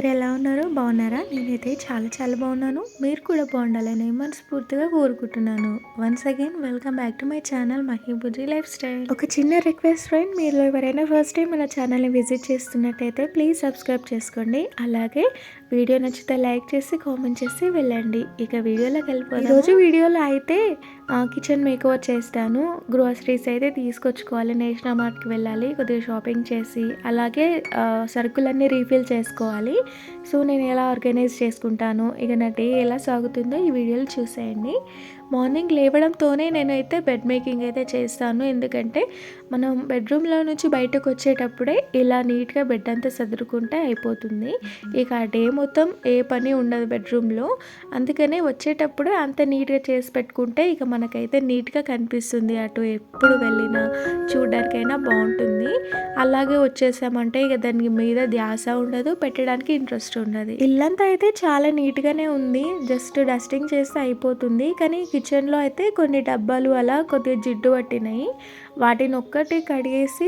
మీరు ఎలా ఉన్నారు? బాగున్నారా? నేనైతే చాలా చాలా బాగున్నాను. మీరు కూడా బాగుండాలని మనస్ఫూర్తిగా కోరుకుంటున్నాను. Once again welcome back to my channel మహీబుజీ లైఫ్ స్టైల్. ఒక చిన్న రిక్వెస్ట్ ఫ్రెండ్, మీరు ఎవరైనా ఫస్ట్ టైం మన ఛానల్ని విజిట్ చేస్తున్నట్టయితే ప్లీజ్ సబ్స్క్రైబ్ చేసుకోండి. అలాగే వీడియో నచ్చితే లైక్ చేసి కామెంట్ చేసి వెళ్ళండి. ఇక వీడియోలోకి వెళ్ళిపోదాం. ఈరోజు వీడియోలో అయితే కిచెన్ మేకోవర్ చేస్తాను. గ్రోసరీస్ అయితే తీసుకొచ్చుకోవాలి, నేషనల్ మార్ట్కి వెళ్ళాలి, కొద్దిగా షాపింగ్ చేసి అలాగే సరుకులన్నీ రీఫిల్ చేసుకోవాలి. సో నేను ఎలా ఆర్గనైజ్ చేసుకుంటాను, ఇక నా డే ఎలా సాగుతుందో ఈ వీడియోలు చూసేయండి. మార్నింగ్ లేవడంతోనే నేనైతే బెడ్ మేకింగ్ అయితే చేస్తాను. ఎందుకంటే మనం బెడ్రూమ్లో నుంచి బయటకు వచ్చేటప్పుడే ఇలా నీట్గా బెడ్ అంతా సదురుకుంటే అయిపోతుంది. ఇక ఆ డే మొత్తం ఏ పని ఉండదు బెడ్రూమ్లో. అందుకనే వచ్చేటప్పుడే అంత నీట్గా చేసి పెట్టుకుంటే ఇక మనకైతే నీట్గా కనిపిస్తుంది. అటు ఎప్పుడు వెళ్ళినా చూడడానికైనా బాగుంటుంది. అలాగే వచ్చేసామంటే ఇక దాని మీద ధ్యాస ఉండదు, పెట్టడానికి ఇంట్రెస్ట్ ఉండదు. ఇల్లంతా అయితే చాలా నీట్గానే ఉంది, జస్ట్ డస్టింగ్ చేస్తే అయిపోతుంది. కానీ కిచెన్లో అయితే కొన్ని డబ్బాలు అలా కొద్దిగా జిడ్డు పట్టినాయి. వాటిని ఒక్కటి కడిగేసి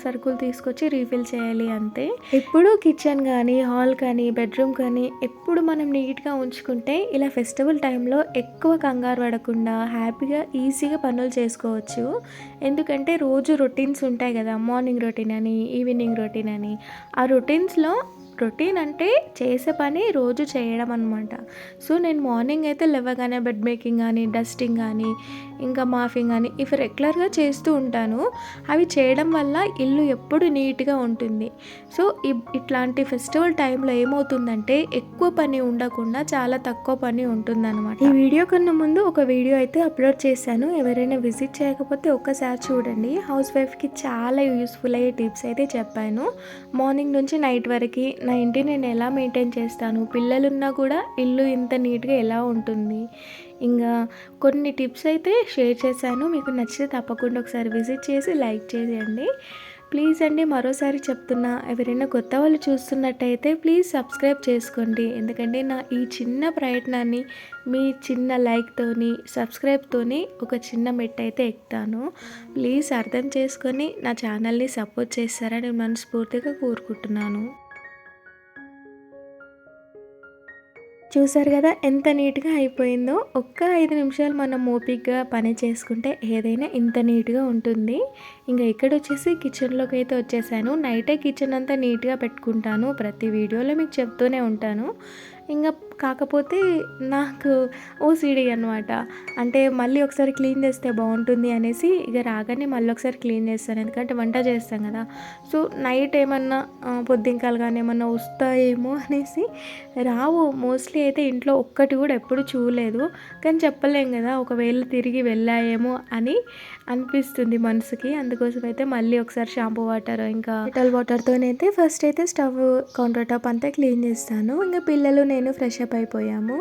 సరుకులు తీసుకొచ్చి రీఫిల్ చేయాలి అంతే. ఎప్పుడు కిచెన్ కానీ హాల్ కానీ బెడ్రూమ్ కానీ ఎప్పుడు మనం నీట్గా ఉంచుకుంటే ఇలా ఫెస్టివల్ టైంలో ఎక్కువ కంగారు పడకుండా హ్యాపీగా ఈజీగా పనులు చేసుకోవచ్చు. ఎందుకంటే రోజు రొటీన్స్ ఉంటాయి కదా, మార్నింగ్ రొటీన్ అని ఈవినింగ్ రొటీన్ అని. ఆ రొటీన్ అంటే చేసే పని రోజు చేయడం అనమాట. సో నేను మార్నింగ్ అయితే లేవగానే బెడ్ మేకింగ్ కానీ డస్టింగ్ కానీ ఇంకా మాఫింగ్ కానీ ఇవి రెగ్యులర్గా చేస్తూ ఉంటాను. అవి చేయడం వల్ల ఇల్లు ఎప్పుడు నీట్గా ఉంటుంది. సో ఇట్లాంటి ఫెస్టివల్ టైంలో ఏమవుతుందంటే ఎక్కువ పని ఉండకుండా చాలా తక్కువ పని ఉంటుందన్నమాట. ఈ వీడియో కన్నా ముందు ఒక వీడియో అయితే అప్లోడ్ చేశాను, ఎవరైనా విజిట్ చేయకపోతే ఒక్కసారి చూడండి. హౌస్ వైఫ్కి చాలా యూస్ఫుల్ అయ్యే టిప్స్ అయితే చెప్పాను. మార్నింగ్ నుంచి నైట్ వరకు నా ఇంటిని నేను ఎలా మెయింటైన్ చేస్తాను, పిల్లలున్నా కూడా ఇల్లు ఇంత నీట్గా ఎలా ఉంటుంది, ఇంకా కొన్ని టిప్స్ అయితే షేర్ చేశాను. మీకు నచ్చితే తప్పకుండా ఒకసారి విజిట్ చేసి లైక్ చేయండి ప్లీజ్ అండి. మరోసారి చెప్తున్నా, ఎవరైనా కొత్త వాళ్ళు చూస్తున్నట్టయితే ప్లీజ్ సబ్స్క్రైబ్ చేసుకోండి. ఎందుకంటే నా ఈ చిన్న ప్రయత్నాన్ని మీ చిన్న లైక్తోని సబ్స్క్రైబ్తోని ఒక చిన్న మెట్టు అయితే ఎక్కుతాను. ప్లీజ్ అర్థం చేసుకొని నా ఛానల్ని సపోర్ట్ చేస్తారని నేను మనస్ఫూర్తిగా కోరుకుంటున్నాను. చూసారు కదా ఎంత నీట్గా అయిపోయిందో. ఒక్క 5 నిమిషాలు మనం ఓపిక్గా పని చేసుకుంటే ఏదైనా ఇంత నీట్గా ఉంటుంది. ఇంకా ఇక్కడ వచ్చేసి కిచెన్లోకి అయితే వచ్చేసాను. నైటే కిచెన్ అంతా నీట్గా పెట్టుకుంటాను, ప్రతి వీడియోలో మీకు చెప్తూనే ఉంటాను. ఇంకా కాకపోతే నాకు ఓసిడి అనమాట. అంటే మళ్ళీ ఒకసారి క్లీన్ చేస్తే బాగుంటుంది అనేసి ఇక రాగానే మళ్ళీ ఒకసారి క్లీన్ చేస్తాను. ఎందుకంటే వంట చేస్తాం కదా. సో నైట్ ఏమన్నా పొద్దుంకాలు కానీ ఏమన్నా వస్తాయేమో అనేసి రావు. మోస్ట్లీ అయితే ఇంట్లో ఒక్కటి కూడా ఎప్పుడు చూడలేదు. కానీ చెప్పలేం కదా, ఒకవేళ తిరిగి వెళ్ళాయేమో అని అనిపిస్తుంది మనసుకి. అందుకోసం అయితే మళ్ళీ ఒకసారి షాంపూ వాటర్ ఇంకా డెటాల్ వాటర్తోనైతే ఫస్ట్ అయితే స్టవ్ కౌంటర్ టాప్ అంతా క్లీన్ చేస్తాను. ఇంకా పిల్లలు నేను ఫ్రెష్ అప్ అయిపోయాము.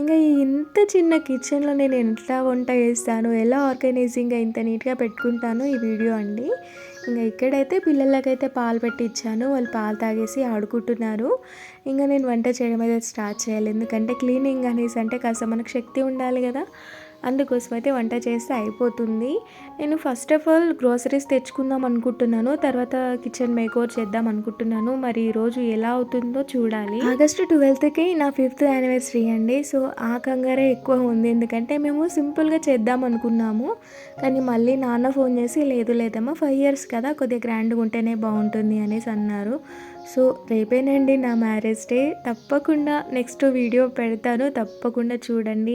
ఇంకా ఇంత చిన్న కిచెన్లో నేను ఎట్లా వంట చేస్తాను, ఎలా ఆర్గనైజింగ్గా ఇంత నీట్గా పెట్టుకుంటాను ఈ వీడియో అండి. ఇంకా ఇక్కడైతే పిల్లలకైతే పాలు పెట్టి ఇచ్చాను, వాళ్ళు పాలు తాగేసి ఆడుకుంటున్నారు. ఇంకా నేను వంట చేయడం అయితే స్టార్ట్ చేయాలి. ఎందుకంటే క్లీనింగ్ అనేసి అంటే కాస్త మనకు శక్తి ఉండాలి కదా, అందుకోసం అయితే వంట చేస్తే అయిపోతుంది. నేను ఫస్ట్ ఆఫ్ ఆల్ గ్రోసరీస్ తెచ్చుకుందాం అనుకుంటున్నాను, తర్వాత కిచెన్ మేకోవర్ చేద్దాం అనుకుంటున్నాను. మరి ఈరోజు ఎలా అవుతుందో చూడాలి. ఆగస్టు 12కి నా 5th యానివర్సరీ అండి. సో ఆ కంగారే ఎక్కువ ఉంది. ఎందుకంటే మేము సింపుల్గా చేద్దాం అనుకున్నాము, కానీ మళ్ళీ నాన్న ఫోన్ చేసి లేదమ్మా 5 years కదా, కొద్దిగా గ్రాండ్గా ఉంటేనే బాగుంటుంది అనేసి అన్నారు. సో రేపేనండి నా మ్యారేజ్ డే. తప్పకుండా నెక్స్ట్ వీడియో పెడతాను, తప్పకుండా చూడండి.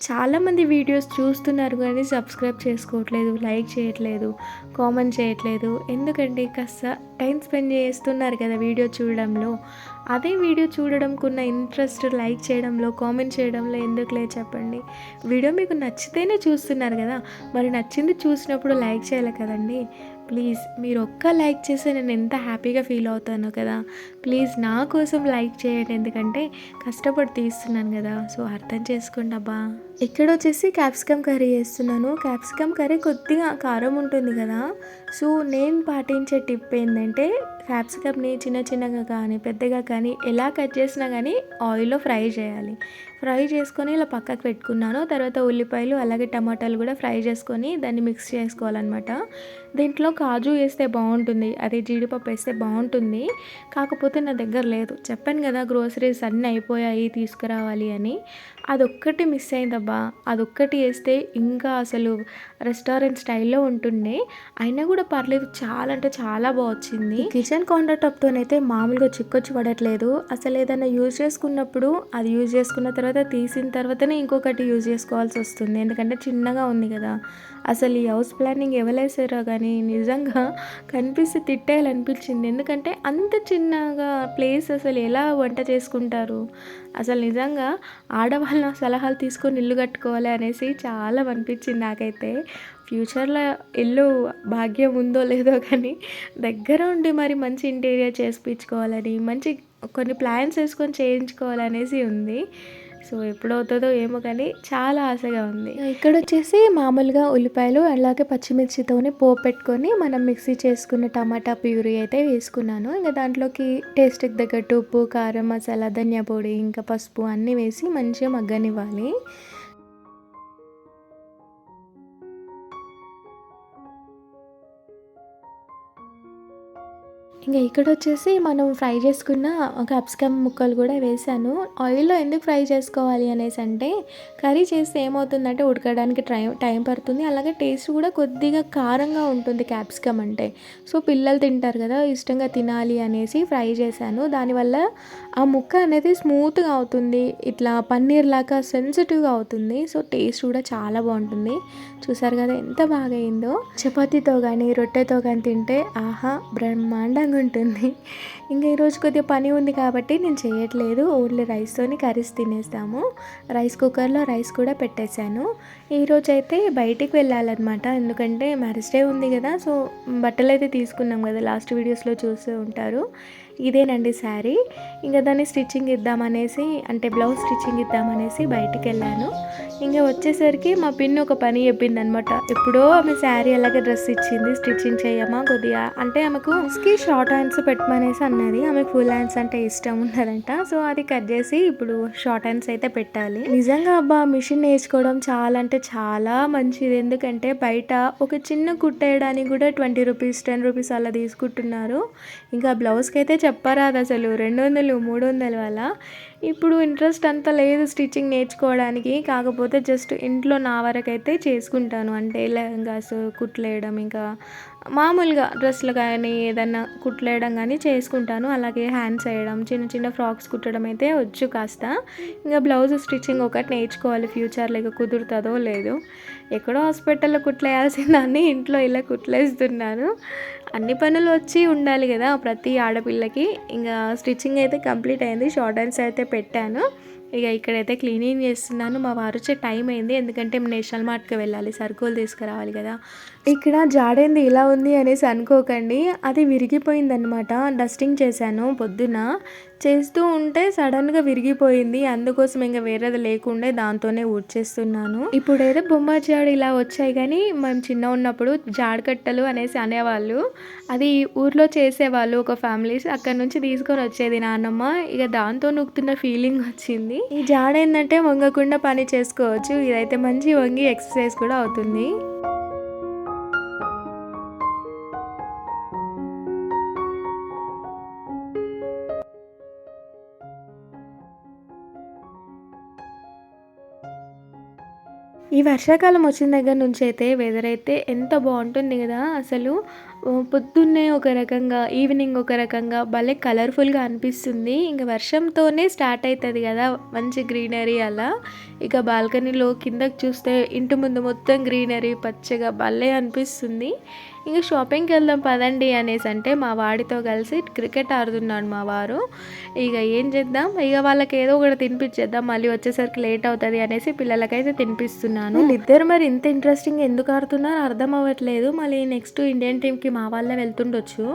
చాలామంది వీడియోస్ చూస్తున్నారు కానీ సబ్స్క్రైబ్ చేసుకోవట్లేదు, లైక్ చేయట్లేదు, కామెంట్ చేయట్లేదు. ఎందుకంటే కాస్త టైం స్పెండ్ చేస్తున్నారు కదా వీడియో చూడడంలో. అదే వీడియో చూడడంకున్న ఇంట్రెస్ట్ లైక్ చేయడంలో కామెంట్ చేయడంలో ఎందుకులే చెప్పండి. వీడియో మీకు నచ్చితేనే చూస్తున్నారు కదా, మరి నచ్చింది చూసినప్పుడు లైక్ చేయాలి కదండి. ప్లీజ్ మీరు ఒక్క లైక్ చేస్తే నేను ఎంత హ్యాపీగా ఫీల్ అవుతానో కదా. ప్లీజ్ నా కోసం లైక్ చేయండి, ఎందుకంటే కష్టపడి తీస్తున్నాను కదా. సో అర్థం చేసుకోండి అబ్బా. ఇక్కడ వచ్చేసి క్యాప్సికమ్ కర్రీ చేస్తున్నాను. క్యాప్సికమ్ కర్రీ కొద్దిగా కారం ఉంటుంది కదా. సో నేను పాటించే టిప్ ఏంటంటే క్యాప్సికమ్ని చిన్న చిన్నగా కానీ పెద్దగా కానీ ఎలా కట్ చేసినా కానీ ఆయిల్లో ఫ్రై చేయాలి. ఫ్రై చేసుకొని ఇలా పక్కకు పెట్టుకున్నాను. తర్వాత ఉల్లిపాయలు అలాగే టమాటాలు కూడా ఫ్రై చేసుకొని దాన్ని మిక్స్ చేసుకోవాలన్నమాట. దీంట్లో కాజు వేస్తే బాగుంటుంది, అదే జీడిపప్పు వేస్తే బాగుంటుంది. కాకపోతే నా దగ్గర లేదు. చెప్పాను కదా గ్రోసరీస్ అన్నీ అయిపోయాయి తీసుకురావాలి అని. అదొక్కటి మిస్ అయిందబ్బా. అదొక్కటి వేస్తే ఇంకా అసలు రెస్టారెంట్ స్టైల్లో ఉంటుండే. అయినా కూడా పర్లేదు, చాలా అంటే చాలా బాగా వచ్చింది. కిచెన్ కౌంటర్ టాప్తోనైతే మామూలుగా చిక్కొచ్చి పడట్లేదు. అసలు ఏదైనా యూజ్ చేసుకున్నప్పుడు అది యూజ్ చేసుకున్న తర్వాత తీసిన తర్వాతనే ఇంకొకటి యూజ్ చేసుకోవాల్సి వస్తుంది. ఎందుకంటే చిన్నగా ఉంది కదా. అసలు ఈ హౌస్ ప్లానింగ్ ఎవరేసారో కానీ నిజంగా కనిపిస్తే తిట్టేయాలనిపించింది. ఎందుకంటే అంత చిన్నగా ప్లేస్ అసలు ఎలా వంట చేసుకుంటారు. అసలు నిజంగా ఆడవాళ్ళ సలహాలు తీసుకొని ఇల్లు కట్టుకోవాలి అనేసి చాలా అనిపించింది నాకైతే. ఫ్యూచర్లో ఇల్లు భాగ్యం ఉందో లేదో కానీ దగ్గర ఉండి మరి మంచి ఇంటీరియర్ చేయించుకోవాలని, మంచి కొన్ని ప్లాన్స్ వేసుకొని చేయించుకోవాలనేసి ఉంది. సో ఎప్పుడవుతుందో ఏమో కానీ చాలా ఆశగా ఉంది. ఇక్కడ వచ్చేసి మామూలుగా ఉల్లిపాయలు అలాగే పచ్చిమిర్చితోని పోపు పెట్టుకొని మనం మిక్సీ చేసుకున్న టమాటా ప్యూరీ అయితే వేసుకున్నాను. ఇంకా దాంట్లోకి టేస్ట్కి తగ్గట్టు ఉప్పు, కారం, మసాలా, ధనియా పొడి, ఇంకా పసుపు అన్నీ వేసి మంచిగా మగ్గనివ్వాలి. ఇంకా ఇక్కడ వచ్చేసి మనం ఫ్రై చేసుకున్న క్యాప్సికమ్ ముక్కలు కూడా వేసాను. ఆయిల్లో ఎందుకు ఫ్రై చేసుకోవాలి అనేసి అంటే కర్రీ చేస్తే ఏమవుతుందంటే ఉడకడానికి టైం పడుతుంది. అలాగే టేస్ట్ కూడా కొద్దిగా కారంగా ఉంటుంది క్యాప్సికమ్ అంటే. సో పిల్లలు తింటారు కదా, ఇష్టంగా తినాలి అనేసి ఫ్రై చేశాను. దానివల్ల ఆ ముక్క అనేది స్మూత్గా అవుతుంది, ఇట్లా పన్నీర్ లాగా సెన్సిటివ్గా అవుతుంది. సో టేస్ట్ కూడా చాలా బాగుంటుంది. చూసారు కదా ఎంత బాగా అయిందో. చపాతీతో కానీ రొట్టెతో కానీ తింటే ఆహా బ్రహ్మాండంగా ఉంటుంది. ఇంకా ఈరోజు కొద్దిగా పని ఉంది కాబట్టి నేను చేయట్లేదు. ఓన్లీ రైస్తోని కర్రీస్ తినేస్తాము. రైస్ కుక్కర్లో రైస్ కూడా పెట్టేశాను. ఈరోజు అయితే బయటికి వెళ్ళాలన్నమాట. ఎందుకంటే మ్యారేజ్ డే ఉంది కదా. సో బట్టలు అయితే తీసుకున్నాం కదా, లాస్ట్ వీడియోస్లో చూస్తూ ఉంటారు. ఇదేనండి శారీ. ఇంకా దాన్ని స్టిచ్చింగ్ ఇద్దామనేసి, అంటే బ్లౌజ్ స్టిచ్చింగ్ ఇద్దామనేసి బయటికి వెళ్ళాను. ఇంకా వచ్చేసరికి మా పిన్ని ఒక పని చెప్పింది అనమాట. ఎప్పుడో ఆమె శారీ అలాగే డ్రెస్ ఇచ్చింది, స్టిచ్చింగ్ చేయమా కొద్దిగా అంటే ఆమెకు షార్ట్ హ్యాండ్స్ పెట్టమనేసి అన్నది. ఆమెకు ఫుల్ హ్యాండ్స్ అంటే ఇష్టం ఉన్నదంట. సో అది కట్ చేసి ఇప్పుడు షార్ట్ హ్యాండ్స్ అయితే పెట్టాలి. నిజంగా అబ్బా మిషన్ నేర్చుకోవడం చాలా అంటే చాలా మంచిది. ఎందుకంటే బయట ఒక చిన్న కుట్టేయడానికి కూడా 20 రూపీస్ 10 రూపీస్ అలా తీసుకుంటున్నారు. ఇంకా బ్లౌజ్కి అయితే చెప్పరాదు అసలు 200 300 అలా. ఇప్పుడు ఇంట్రెస్ట్ అంత లేదు స్టిచ్చింగ్ నేర్చుకోవడానికి. కాకపోతే జస్ట్ ఇంట్లో నా వరకైతే చేసుకుంటాను. అంటే లెహంగాస్ కుట్లేయడం, ఇంకా మామూలుగా డ్రెస్సులు కానీ ఏదన్నా కుట్లేయడం కానీ చేసుకుంటాను. అలాగే హ్యాండ్స్ వేయడం, చిన్న చిన్న ఫ్రాక్స్ కుట్టడం అయితే వచ్చు కాస్త. ఇంకా బ్లౌజ్ స్టిచ్చింగ్ ఒకటి నేర్చుకోవాలి ఫ్యూచర్లో, ఇక కుదురుతుందో లేదు. ఎక్కడో హాస్పిటల్లో కుట్లేయాల్సిన దాన్ని ఇంట్లో ఇలా కుట్లేస్తున్నాను. అన్ని పనులు వచ్చి ఉండాలి కదా ప్రతి ఆడపిల్లకి. ఇంకా స్టిచ్చింగ్ అయితే కంప్లీట్ అయింది. షార్ట్ హ్యాండ్స్ అయితే పెట్టాను. ఇక ఇక్కడైతే క్లీనింగ్ చేస్తున్నాను. మా వారు వచ్చే టైం అయింది, ఎందుకంటే నేషనల్ మార్ట్కి వెళ్ళాలి, సరుకులు తీసుకురావాలి కదా. ఇక్కడ జాడైంది ఇలా ఉంది అనేసి అనుకోకండి, అది విరిగిపోయిందనమాట. డస్టింగ్ చేశాను పొద్దున, చేస్తూ ఉంటే సడన్గా విరిగిపోయింది. అందుకోసం ఇంకా వేరేది లేకుండే దాంతోనే ఊడ్చేస్తున్నాను. ఇప్పుడు ఏదో బొమ్మ జాడు ఇలా వచ్చాయి, కానీ మేము చిన్న ఉన్నప్పుడు జాడకట్టలు అనేసి అనేవాళ్ళు. అది ఊర్లో చేసేవాళ్ళు ఒక ఫ్యామిలీస్, అక్కడ నుంచి తీసుకొని వచ్చేది నాన్నమ్మ. ఇక దాంతో నొక్కుతున్న ఫీలింగ్ వచ్చింది. ఈ జాడ ఏంటంటే వంగకుండా పని చేసుకోవచ్చు. ఇదైతే మంచి వంగి ఎక్సర్సైజ్ కూడా అవుతుంది. ఈ వర్షాకాలం వచ్చిన దగ్గర నుంచి అయితే వెదర్ అయితే ఎంత బాగుంటుంది కదా. అసలు పొద్దున్నే ఒక రకంగా, ఈవినింగ్ ఒక రకంగా భలే కలర్ఫుల్గా అనిపిస్తుంది. ఇంకా వర్షంతోనే స్టార్ట్ అవుతుంది కదా మంచి గ్రీనరీ అలా. ఇక బాల్కనీలో కిందకి చూస్తే ఇంటి ముందు మొత్తం గ్రీనరీ పచ్చగా భలే అనిపిస్తుంది. ఇంకా షాపింగ్కి వెళ్దాం పదండి అనేసి అంటే మా వాడితో కలిసి క్రికెట్ ఆడుతున్నాడు మా వారు. ఇక ఏం చేద్దాం, ఇక వాళ్ళకి ఏదో ఒకటి తినిపించేద్దాం, మళ్ళీ వచ్చేసరికి లేట్ అవుతుంది అనేసి పిల్లలకైతే తినిపిస్తున్నాను. ఇద్దరు మరి ఇంత ఇంట్రెస్టింగ్ ఎందుకు ఆడుతున్నారో అర్థం అవ్వట్లేదు. మళ్ళీ నెక్స్ట్ ఇండియన్ టీంకి మా వాళ్ళే వెళ్తుండొచ్చు.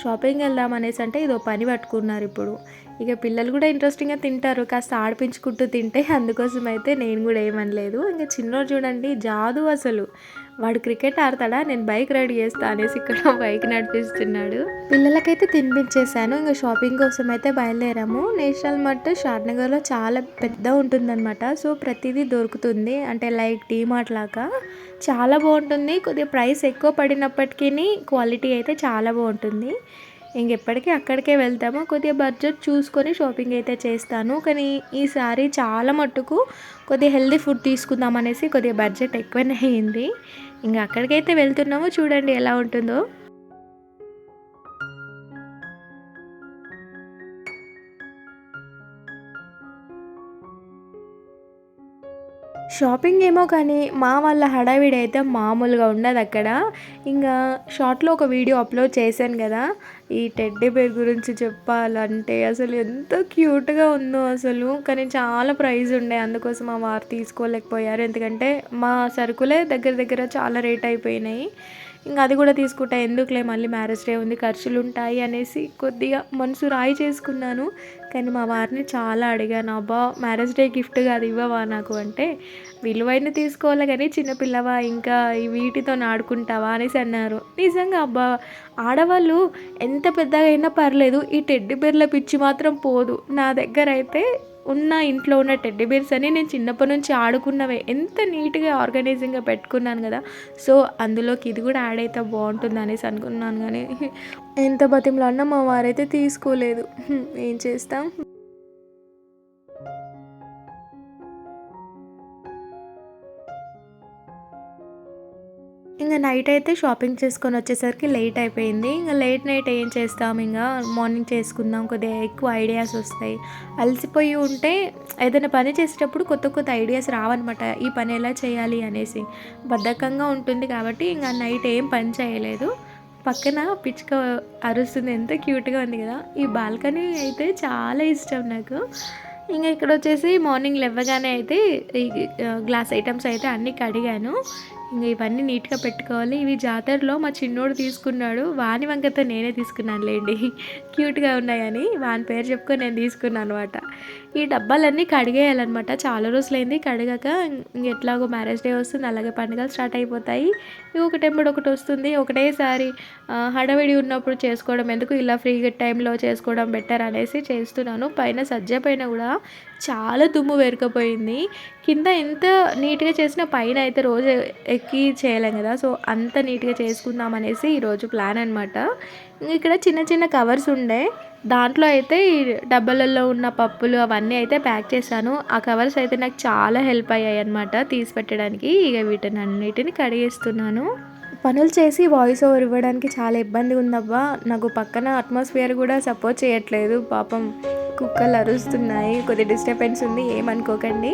షాపింగ్ వెళ్దాం అనేసి అంటే ఇదో పని పట్టుకున్నారు ఇప్పుడు. ఇక పిల్లలు కూడా ఇంట్రెస్టింగ్గా తింటారు, కాస్త ఆడిపించుకుంటూ తింటే. అందుకోసం అయితే నేను కూడా ఏమనలేదు. ఇంకా చిన్నోడు చూడండి జాదు, అసలు వాడు క్రికెట్ ఆడతాడా, నేను బైక్ రెడీ చేస్తా అనేసి ఇక్కడ బైక్ నడిపిస్తున్నాడు. పిల్లలకైతే తినిపించేసాను. ఇంకా షాపింగ్ కోసం అయితే బయలుదేరాము. నేషనల్ మార్ట్ షాద్నగర్లో చాలా పెద్ద ఉంటుందన్నమాట. సో ప్రతిదీ దొరుకుతుంది, అంటే లైక్ డీమార్ట్ లాగా చాలా బాగుంటుంది. కొద్దిగా ప్రైస్ ఎక్కువ పడినప్పటికీ క్వాలిటీ అయితే చాలా బాగుంటుంది. ఇంకెప్పటికీ అక్కడికే వెళ్తాము. కొద్దిగా బడ్జెట్ చూసుకొని షాపింగ్ అయితే చేస్తాను. కానీ ఈసారి చాలా మట్టుకు కొద్దిగా హెల్దీ ఫుడ్ తీసుకుందాం అనేసి కొద్దిగా బడ్జెట్ ఎక్కువనే అయింది. ఇంకా అక్కడికైతే వెళ్తున్నాము, చూడండి ఎలా ఉంటుందో. షాపింగ్ ఏమో కానీ మా వాళ్ళ హడావిడి అయితే మామూలుగా ఉండదు అక్కడ. ఇంకా షార్ట్‌లో ఒక వీడియో అప్‌లోడ్ చేశాను కదా! ఈ టెడ్డీ బేర్ గురించి చెప్పాలంటే అసలు ఎంత క్యూట్‌గా ఉందో అసలు. కానీ చాలా ప్రైస్ ఉండే, అందుకోసం మా వారు తీసుకోలేకపోయారు. ఎందుకంటే మా సరుకులే దగ్గర దగ్గర చాలా రేట్ అయిపోయినాయి. ఇంక అది కూడా తీసుకుంటా ఎందుకులే, మళ్ళీ మ్యారేజ్ డే ఉంది, ఖర్చులుంటాయి అనేసి కొద్దిగా మనసు రాయి చేసుకున్నాను. కానీ మా వారిని చాలా అడిగాను, అబ్బా మ్యారేజ్ డే గిఫ్ట్‌గా అది ఇవ్వవా నాకు అంటే, విలువైనది తీసుకోవాలి కానీ చిన్నపిల్లవా ఇంకా ఈ వీటితోని ఆడుకుంటావా అనేసి అన్నారు. నిజంగా అబ్బా, ఆడవాళ్ళు ఎంత పెద్దగా అయినా పర్లేదు, ఈ టెడ్డీ బేర్ల పిచ్చి మాత్రం పోదు. నా దగ్గరైతే ఇంట్లో ఉన్న టెడ్డీ బేర్స్ అని నేను చిన్నప్పటి నుంచి ఆడుకున్నవే ఎంత నీట్‌గా ఆర్గనైజింగ్‌గా పెట్టుకున్నాను కదా! సో అందులోకి ఇది కూడా యాడ్ అయితే బాగుంటుంది అనేసి అనుకున్నాను. కానీ ఎంత బతిమలాడినా మా వారైతే తీసుకోలేదు. ఏం చేస్తాం. ఇంక నైట్ అయితే షాపింగ్ చేసుకొని వచ్చేసరికి లేట్ అయిపోయింది. ఇంక లేట్ నైట్ ఏం చేస్తాం, ఇంక మార్నింగ్ చేసుకుందాం, కొద్దిగా ఎక్కువ ఐడియాస్ వస్తాయి. అలసిపోయి ఉంటే ఏదైనా పని చేసేటప్పుడు కొత్త కొత్త ఐడియాస్ రావన్నమాట, ఈ పని ఎలా చేయాలి అనేసి. బద్ధకంగా ఉంటుంది కాబట్టి ఇంక నైట్ ఏం పని చేయలేదు. పక్కన పిచ్చుక అరుస్తుంది, ఎంత క్యూట్‌గా ఉంది కదా! ఈ బాల్కనీ అయితే చాలా ఇష్టం నాకు. ఇంక ఇక్కడొచ్చేసి మార్నింగ్ లెవ్వగానే అయితే ఈ గ్లాస్ ఐటెమ్స్ అయితే అన్నీ కడిగాను. ఇంక ఇవన్నీ నీట్‌గా పెట్టుకోవాలి. ఇవి జాతరలో మా చిన్నోడు తీసుకున్నాడు. వాని వంకతో నేనే తీసుకున్నానులేండి. క్యూట్‌గా ఉన్నాయని వాని పేరు చెప్పుకొని నేను తీసుకున్నాను అనమాట. ఈ డబ్బాలన్నీ కడిగేయాలన్నమాట. చాలా రోజులైంది కడగక. ఎట్లాగో మ్యారేజ్ డే వస్తుంది, అలాగే పండుగలు స్టార్ట్ అయిపోతాయి. ఇవి ఒకటెంబడి ఒకటి వస్తుంది. ఒకటేసారి హడావిడి ఉన్నప్పుడు చేసుకోవడం ఎందుకు, ఇలా ఫ్రీగా టైంలో చేసుకోవడం బెటర్ అనేసి చేస్తున్నాను. పైన సజ్జ పైన కూడా చాలా దుమ్ము పేరుకుపోయింది. కింద ఎంత నీట్‌గా చేసినా పైన అయితే రోజు ఎక్కి చేయలేం కదా! సో అంత నీట్‌గా చేసుకుందాం అనేసి ఈరోజు ప్లాన్ అనమాట. ఇక్కడ చిన్న చిన్న కవర్స్ ఉండే, దాంట్లో అయితే ఈ డబ్బాలలో ఉన్న పప్పులు అవన్నీ అయితే ప్యాక్ చేశాను. ఆ కవర్స్ అయితే నాకు చాలా హెల్ప్ అయ్యాయన్నమాట తీసి పెట్టడానికి. ఇక వీటినన్నిటిని కడిగేస్తున్నాను. పనులు చేసి వాయిస్ ఓవర్ ఇవ్వడానికి చాలా ఇబ్బందిగా ఉందబ్బా. నాకు పక్కన అట్మాస్ఫియర్ కూడా సపోర్ట్ చేయట్లేదు. పాపం కుక్కలు అరుస్తున్నాయి, కొద్దిగా డిస్టర్బెన్స్ ఉంది, ఏమనుకోకండి.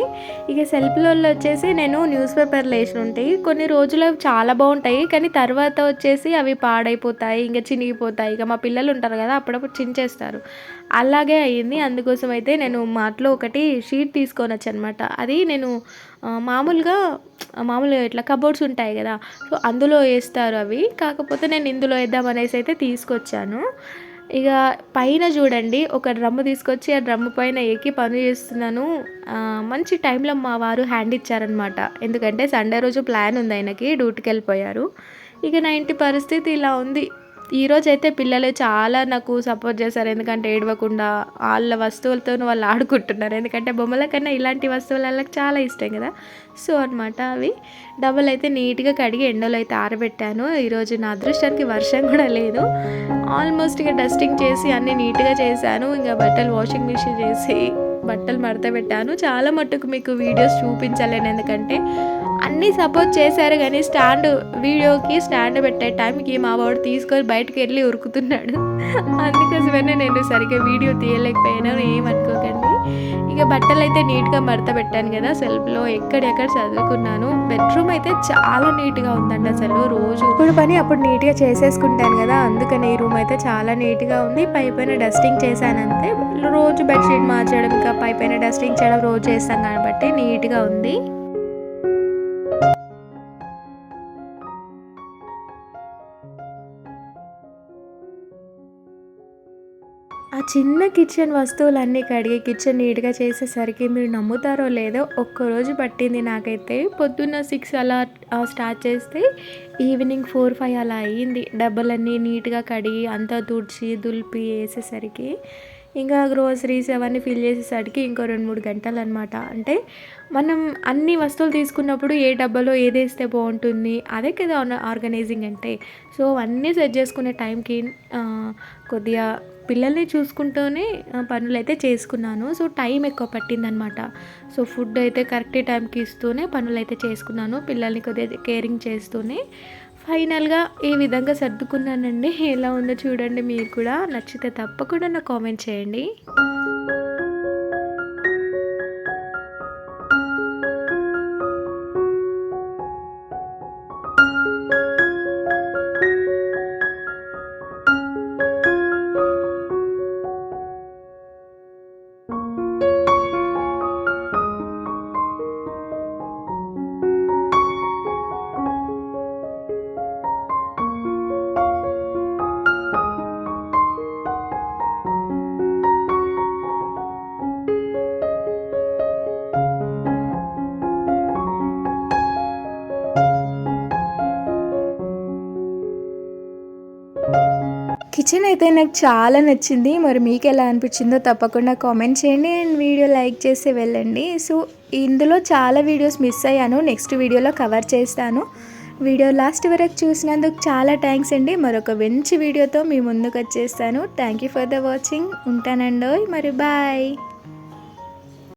ఇక సెల్ఫ్‌లలో వచ్చేసి నేను న్యూస్ పేపర్‌లు ఏసినుంటాయి. కొన్ని రోజులు అవి చాలా బాగుంటాయి, కానీ తర్వాత వచ్చేసి అవి పాడైపోతాయి, ఇంక చినిగిపోతాయి. ఇక మా పిల్లలు ఉంటారు కదా, అప్పుడప్పుడు చించేస్తారు. అలాగే అయ్యింది. అందుకోసం అయితే నేను మార్ట్‌లో ఒకటి షీట్ తీసుకొనొచ్చనమాట. అది నేను మామూలుగా ఇట్లా కబోర్డ్స్ ఉంటాయి కదా, సో అందులో ఏస్తారు అవి. కాకపోతే నేను ఇందులో ఏద్దాం అనేసి అయితే తీసుకొచ్చాను. ఇక పైన చూడండి, ఒక డ్రమ్ము తీసుకొచ్చి ఆ డ్రమ్ము పైన ఎక్కి పని చేస్తున్నాను. మంచి టైంలో మా వారు హ్యాండ్ ఇచ్చారనమాట. ఎందుకంటే సండే రోజు ప్లాన్ ఉంది ఆయనకి, డ్యూటీకెళ్ళిపోయారు. ఇక నా ఇంటి పరిస్థితి ఇలా ఉంది. ఈరోజైతే పిల్లలు చాలా నాకు సపోర్ట్ చేశారు. ఎందుకంటే ఏడవకుండా వాళ్ళ వస్తువులతోని వాళ్ళు ఆడుకుంటున్నారు. ఎందుకంటే బొమ్మల కన్నా ఇలాంటి వస్తువులు వాళ్ళకి చాలా ఇష్టం కదా! సో అనమాట అవి డబ్బులైతే నీట్‌గా కడిగి ఎండలో అయితే ఆరబెట్టాను. ఈరోజు నా అదృష్టానికి వర్షం కూడా లేదు. ఆల్మోస్ట్ ఇక డస్టింగ్ చేసి అన్నీ నీట్‌గా చేశాను. ఇంక బట్టలు వాషింగ్ మిషన్ చేసి బట్టలు మడత పెట్టాను. చాలా మట్టుకు మీకు వీడియోస్ చూపించలేను, ఎందుకంటే అన్నీ సపోర్ట్ చేశారు కానీ వీడియోకి స్టాండ్ పెట్టే టైంకి మా వాడు తీసుకొని బయటకెళ్ళి ఉరుకుతున్నాడు. అందుకోసమనే నేను సరిగ్గా వీడియో తీయలేకపోయాను, ఏమనుకోకండి. ఇక బట్టలైతే నీట్‌గా మడత పెట్టాను కదా, సెల్ఫ్‌లో ఎక్కడెక్కడ చదువుకున్నాను. బెడ్‌రూమ్ అయితే చాలా నీట్‌గా ఉందండి అసలు. రోజు ఇప్పుడు పని అప్పుడు నీట్‌గా చేసేసుకుంటాను కదా, అందుకని ఈ రూమ్ అయితే చాలా నీట్‌గా ఉంది. పైపైన డస్టింగ్ చేశానంతే. రోజు బెడ్‌షీట్ మార్చడం, ఇంకా పైపైన డస్టింగ్ చేయడం రోజు చేస్తాం కాబట్టి నీట్‌గా ఉంది. ఆ చిన్న కిచెన్ వస్తువులన్నీ కడిగి కిచెన్ నీట్‌గా చేసేసరికి మీరు నమ్ముతారో లేదో ఒక్కరోజు పట్టింది నాకైతే. పొద్దున్న 6 అలా స్టార్ట్ చేస్తే ఈవినింగ్ 4, 5 అలా అయ్యింది. డబ్బాలన్నీ నీట్‌గా కడిగి అంతా తుడిచి, దులిపి ఏసేసరికి ఇంకా గ్రోసరీస్ అవన్నీ ఫిల్ చేసేసరికి ఇంకో 2, 3 గంటలనమాట. అంటే మనం అన్ని వస్తువులు తీసుకున్నప్పుడు ఏ డబ్బాలో ఏదేస్తే బావుంటుంది, అదే కదా ఆర్గనైజింగ్ అంటే. సో, అన్నీ సెట్ చేసుకునే టైంకి కొద్దిగా పిల్లల్ని చూసుకుంటూనే పనులైతే చేసుకున్నాను. సో, టైం ఎక్కువ పట్టిందనమాట. సో, ఫుడ్ అయితే కరెక్ట్ టైంకి ఇస్తూనే పనులైతే చేసుకున్నాను. పిల్లల్ని కొద్దిగా కేరింగ్ చేస్తూనే ఫైనల్‌గా ఈ విధంగా సర్దుకున్నానండి. ఎలా ఉందో చూడండి మీరు కూడా. నచ్చితే తప్పకుండా నాకు కామెంట్ చేయండి. కిచెన్ అయితే నాకు చాలా నచ్చింది. మరి మీకెలా అనిపించిందో తప్పకుండా కామెంట్ చేయండి. అండ్ వీడియో లైక్ చేసి వెళ్ళండి. సో, ఇందులో చాలా వీడియోస్ మిస్ అయ్యాను. నెక్స్ట్ వీడియోలో కవర్ చేస్తాను. వీడియో లాస్ట్ వరకు చూసినందుకు చాలా థ్యాంక్స్ అండి. మరొక మంచి వీడియోతో మీ ముందుకు వచ్చేస్తాను. Thank you for the watching. ఉంటానండోయ్. మరి బాయ్.